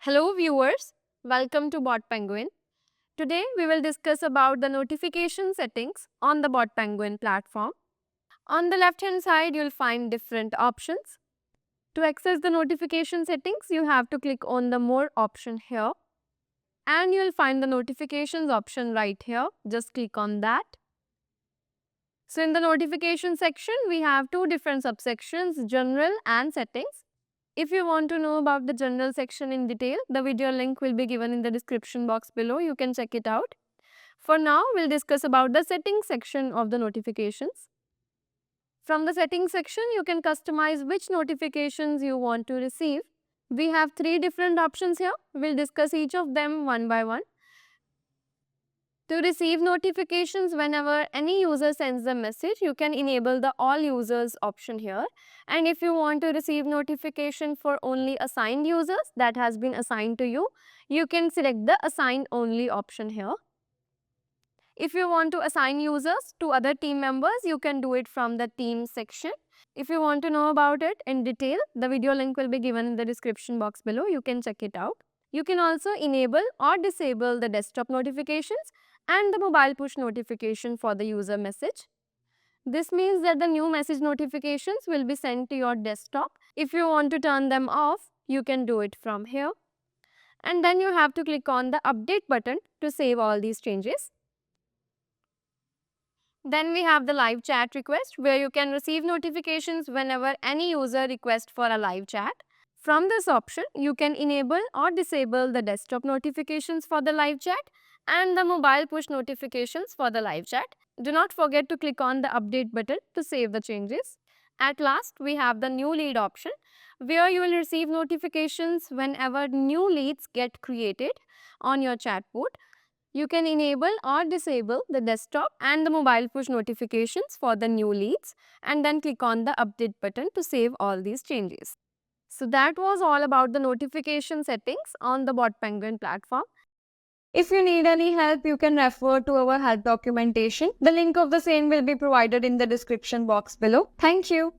Hello viewers, welcome to BotPenguin. Today we will discuss about the notification settings on the BotPenguin platform. On the left hand side you'll find different options. To access the notification settings you have to click on the more option here and you'll find the notifications option right here. Just click on that. So in the notification section we have two different subsections, general and settings. If you want to know about the general section in detail, the video link will be given in the description box below. You can check it out. For now, we'll discuss about the settings section of the notifications. From the settings section, you can customize which notifications you want to receive. We have three different options here. We'll discuss each of them one by one. To receive notifications whenever any user sends a message, you can enable the all users option here. And if you want to receive notification for only assigned users that has been assigned to you, you can select the assign only option here. If you want to assign users to other team members, you can do it from the team section. If you want to know about it in detail, the video link will be given in the description box below. You can check it out. You can also enable or disable the desktop notifications and the mobile push notification for the user message. This means that the new message notifications will be sent to your desktop. If you want to turn them off, you can do it from here. And then you have to click on the update button to save all these changes. Then we have the live chat request where you can receive notifications whenever any user requests for a live chat. From this option, you can enable or disable the desktop notifications for the live chat and the mobile push notifications for the live chat. Do not forget to click on the update button to save the changes. At last, we have the new lead option where you will receive notifications whenever new leads get created on your chatbot. You can enable or disable the desktop and the mobile push notifications for the new leads and then click on the update button to save all these changes. So that was all about the notification settings on the BotPenguin platform. If you need any help, you can refer to our help documentation. The link of the same will be provided in the description box below. Thank you.